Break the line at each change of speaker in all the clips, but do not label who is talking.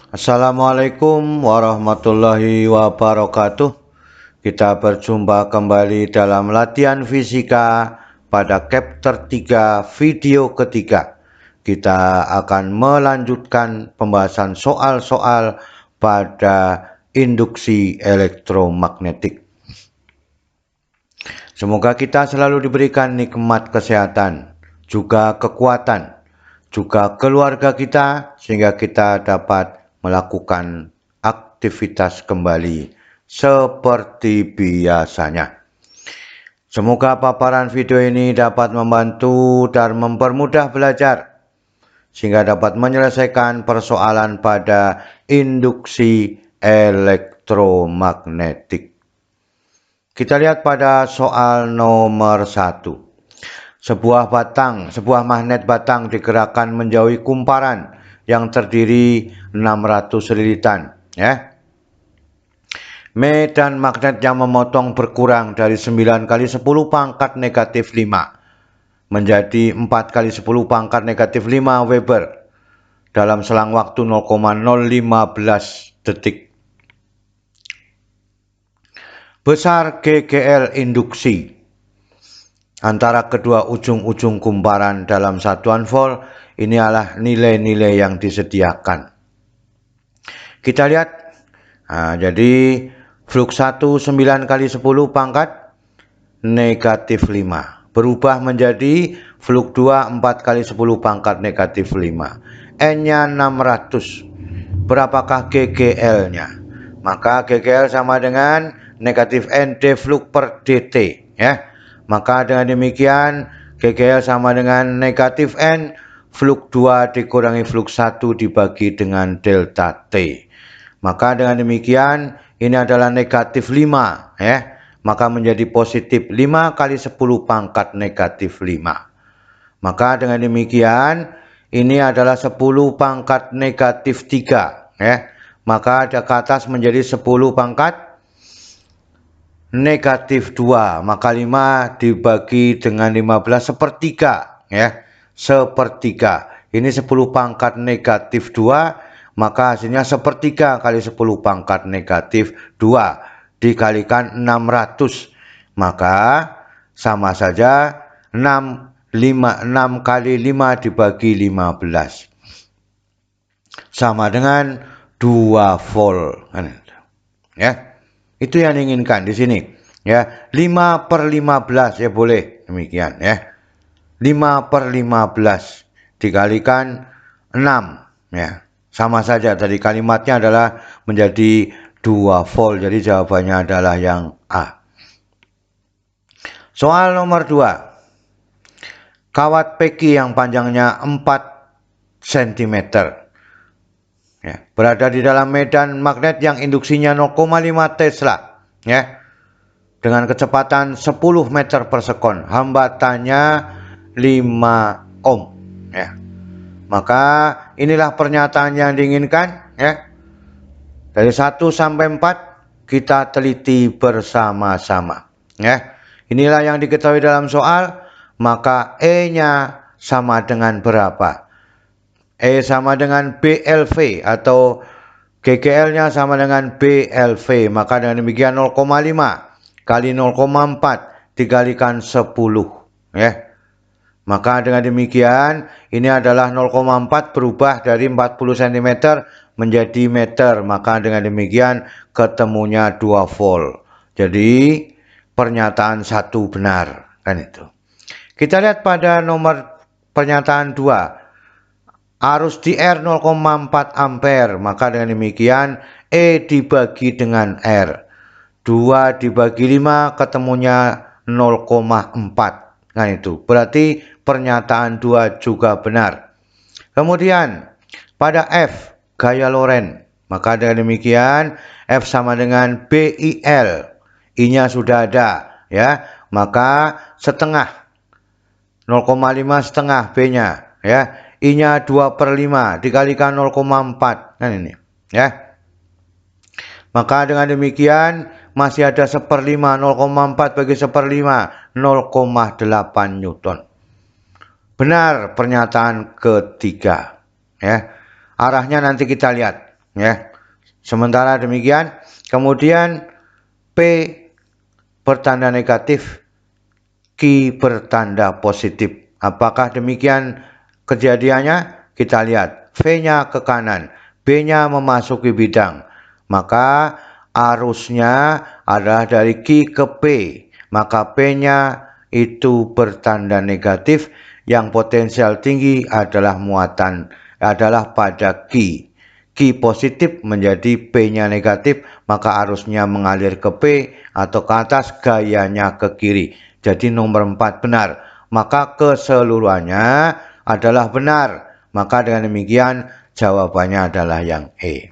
Assalamualaikum warahmatullahi wabarakatuh. Kita berjumpa kembali dalam latihan fisika pada chapter 3 video ketiga. Kita akan melanjutkan pembahasan soal-soal pada induksi elektromagnetik. Semoga kita selalu diberikan nikmat kesehatan, juga kekuatan, juga keluarga kita, sehingga kita dapat melakukan aktivitas kembali seperti biasanya. Semoga paparan video ini dapat membantu dan mempermudah belajar sehingga dapat menyelesaikan persoalan pada induksi elektromagnetik. Kita lihat pada soal nomor 1. Sebuah magnet batang digerakkan menjauhi kumparan yang terdiri 600 lilitan, ya. Medan magnet yang memotong berkurang dari 9 kali 10 pangkat negatif 5 menjadi 4 kali 10 pangkat negatif 5 Weber dalam selang waktu 0,015 detik. Besar GGL induksi antara kedua ujung-ujung kumparan dalam satuan volt. Ini adalah nilai-nilai yang disediakan. Kita lihat, jadi flux 1 9 kali 10 pangkat negatif 5 berubah menjadi flux 2 4 kali 10 pangkat negatif 5. N-nya 600. Berapakah GGL-nya? Maka GGL sama dengan negatif N d flux per dt, ya. Maka dengan demikian GGL sama dengan negatif N flux 2 dikurangi flux 1 dibagi dengan delta T. Maka dengan demikian ini adalah negatif 5, ya. Maka menjadi positif 5 kali 10 pangkat negatif 5. Maka dengan demikian ini adalah 10 pangkat negatif 3, ya. Maka ke atas menjadi 10 pangkat negatif 2. Maka 5 dibagi dengan 15 sepertiga, ya. Sepertiga. Ini 10 pangkat negatif 2, maka hasilnya sepertiga kali 10 pangkat negatif 2 dikalikan 600. Maka sama saja 6 kali 5 dibagi 15. Sama dengan 2 volt. Ya. Itu yang diinginkan di sini. Ya, 5/15 ya boleh demikian, ya. 5/15 dikalikan 6, ya. Sama saja, tadi kalimatnya adalah menjadi 2 volt. Jadi jawabannya adalah yang A. Soal nomor 2. Kawat peki yang panjangnya 4 cm, ya, berada di dalam medan magnet yang induksinya 0,5 Tesla, ya, dengan kecepatan 10 meter per sekon. Hambatannya 5 ohm, ya. Maka inilah pernyataan yang diinginkan, ya. Dari 1 sampai 4 kita teliti bersama-sama, ya. Inilah yang diketahui dalam soal. Maka E-nya sama dengan berapa? E sama dengan BLV atau GGL-nya sama dengan BLV. Maka dengan demikian 0,5 kali 0,4 dikalikan 10, ya. Maka dengan demikian ini adalah 0,4 berubah dari 40 cm menjadi meter. Maka dengan demikian ketemunya 2 volt. Jadi pernyataan 1 benar, kan itu. Kita lihat pada nomor pernyataan 2. Arus di R 0,4 ampere. Maka dengan demikian E dibagi dengan R. 2 dibagi 5 ketemunya 0,4. Nah itu berarti pernyataan 2 juga benar. Kemudian pada F, gaya Lorentz. Maka dengan demikian F sama dengan BIL. I-nya sudah ada, ya. Maka setengah 0,5 setengah B-nya, ya. I-nya 2/5 dikalikan 0,4. Kan ini, ya. Maka dengan demikian masih ada 1/5. 0,4 bagi 1/5 0,8 Newton. Benar pernyataan ketiga, ya. Arahnya nanti kita lihat, ya. Sementara demikian, kemudian P bertanda negatif, Q bertanda positif. Apakah demikian kejadiannya? Kita lihat, V-nya ke kanan, B-nya memasuki bidang, maka arusnya adalah dari Q ke P, maka P-nya itu bertanda negatif, yang potensial tinggi adalah adalah pada Q. Q positif menjadi P-nya negatif, maka arusnya mengalir ke P atau ke atas, gayanya ke kiri. Jadi nomor 4 benar, maka keseluruhannya adalah benar. Maka dengan demikian jawabannya adalah yang E.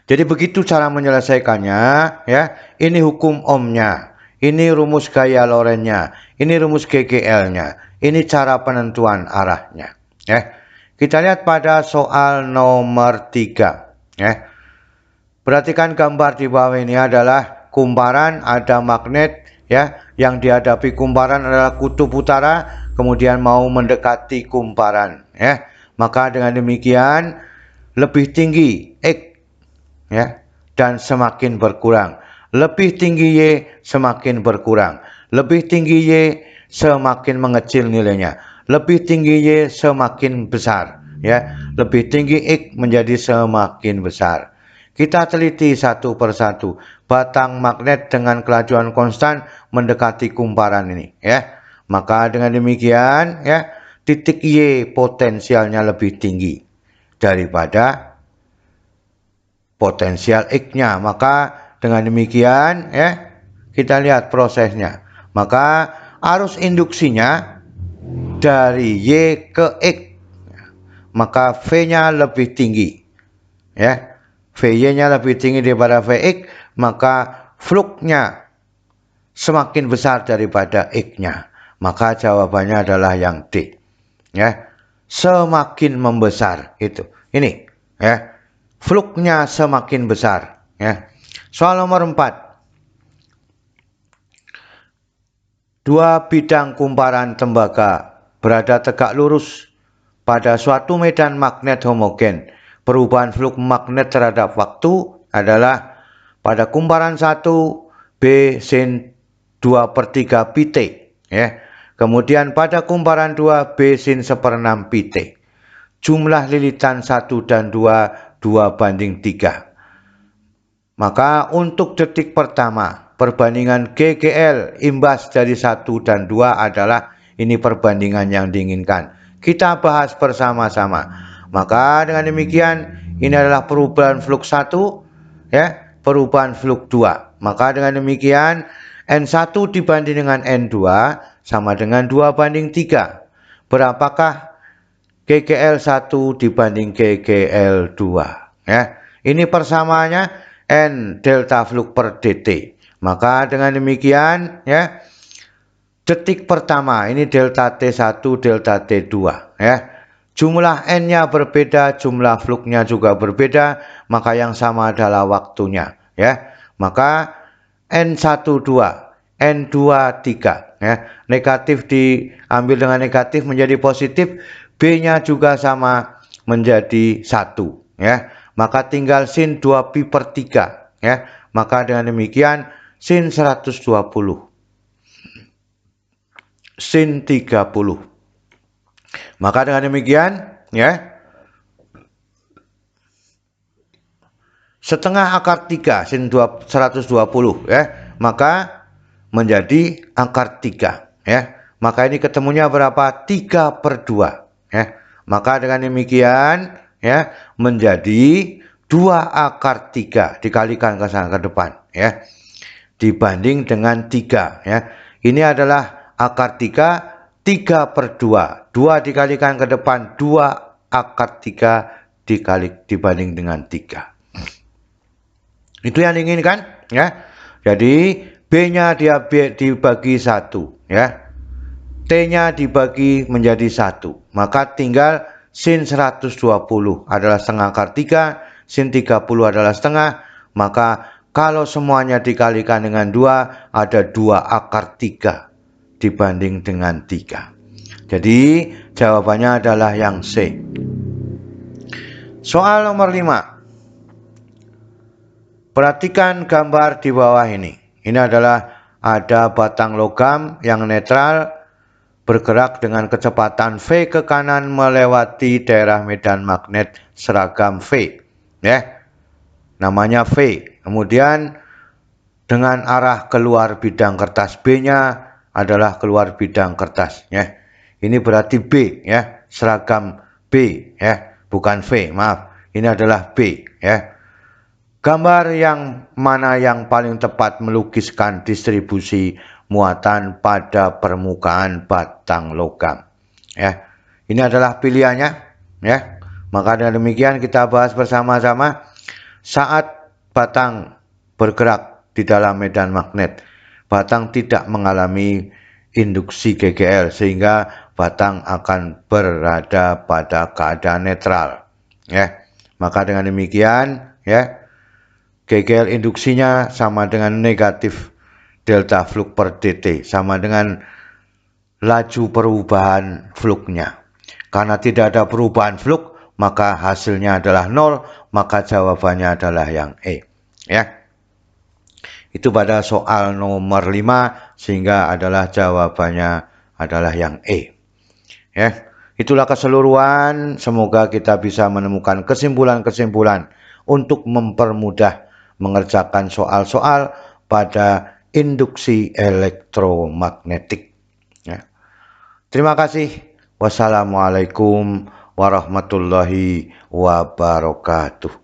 Jadi begitu cara menyelesaikannya, ya. Ini hukum ohmnya, ini rumus gaya Lorentz-nya, ini rumus GGL-nya, ini cara penentuan arahnya, ya. Kita lihat pada soal nomor 3, ya. Perhatikan gambar di bawah ini adalah kumparan, ada magnet, ya. Yang dihadapi kumparan adalah kutub utara, kemudian mau mendekati kumparan, ya. Maka dengan demikian lebih tinggi X, ya, dan semakin berkurang. Lebih tinggi Y semakin berkurang. Lebih tinggi Y semakin mengecil nilainya. Lebih tinggi Y semakin besar, ya. Lebih tinggi X menjadi semakin besar. Kita teliti satu persatu. Batang magnet dengan kelajuan konstan mendekati kumparan ini, ya. Maka dengan demikian, ya, titik Y potensialnya lebih tinggi daripada potensial X-nya. Maka dengan demikian, ya, kita lihat prosesnya. Maka arus induksinya dari Y ke X, maka V-nya lebih tinggi, ya. Vy-nya lebih tinggi daripada Vx, maka fluknya semakin besar daripada X-nya. Maka jawabannya adalah yang D, ya. Semakin membesar itu. Ini, ya. Fluknya semakin besar, ya. Soal nomor 4. Dua bidang kumparan tembaga berada tegak lurus pada suatu medan magnet homogen. Perubahan fluk magnet terhadap waktu adalah pada kumparan 1 B sin 2/3 pi T, ya. Kemudian pada kumparan 2 B sin 1/6 pi T. Jumlah lilitan 1 dan 2 2/3. Maka untuk detik pertama, perbandingan GGL imbas dari 1 dan 2 adalah ini perbandingan yang diinginkan. Kita bahas bersama-sama. Maka dengan demikian ini adalah perubahan fluk 1, ya, perubahan fluk 2. Maka dengan demikian N1 dibanding dengan N2 sama dengan 2/3. Berapakah GGL 1 dibanding GGL 2, ya? Ini persamaannya N delta fluk per dt. Maka dengan demikian, ya, detik pertama ini delta T1 delta T2, ya. Jumlah N-nya berbeda, jumlah fluknya juga berbeda, maka yang sama adalah waktunya, ya. Maka N12, N23, ya. Negatif diambil dengan negatif menjadi positif, B-nya juga sama menjadi 1, ya. Maka tinggal sin 2pi/3, ya. Maka dengan demikian sin 120, sin 30. Maka dengan demikian, ya, setengah akar 3 sin 120, ya, maka menjadi akar 3, ya. Maka ini ketemunya berapa? 3/2, ya. Maka dengan demikian, ya, menjadi 2 akar 3 dikalikan ke sana ke depan, ya, dibanding dengan 3, ya. Ini adalah akar 3/2. 2 dikalikan ke depan 2 akar 3 dibanding dengan 3. Itu yang diinginkan, ya. Jadi B-nya dibagi 1, ya. T-nya dibagi menjadi 1. Maka tinggal sin 120 adalah setengah akar 3, sin 30 adalah setengah. Maka kalau semuanya dikalikan dengan 2, ada 2 akar 3 dibanding dengan 3. Jadi jawabannya adalah yang C. Soal nomor 5. Perhatikan gambar di bawah ini. Ini adalah ada batang logam yang netral bergerak dengan kecepatan V ke kanan melewati daerah medan magnet seragam V. Ya, namanya V. Kemudian dengan arah keluar bidang kertas B-nya adalah keluar bidang kertas. Ya, ini berarti B. Ya, seragam B. Ya, bukan V. Maaf, ini adalah B. Ya. Gambar yang mana yang paling tepat melukiskan distribusi muatan pada permukaan batang logam? Ya, ini adalah pilihannya. Ya, maka dengan demikian kita bahas bersama-sama. Saat batang bergerak di dalam medan magnet, batang tidak mengalami induksi GGL sehingga batang akan berada pada keadaan netral. Ya, maka dengan demikian, ya, GGL induksinya sama dengan negatif delta flux per dt, sama dengan laju perubahan fluknya. Karena tidak ada perubahan fluk, maka hasilnya adalah 0, maka jawabannya adalah yang E. Ya, itu pada soal nomor 5, sehingga adalah jawabannya adalah yang E. Ya, itulah keseluruhan. Semoga kita bisa menemukan kesimpulan-kesimpulan untuk mempermudah mengerjakan soal-soal pada induksi elektromagnetik. Ya. Terima kasih. Wassalamualaikum warahmatullahi wabarakatuh.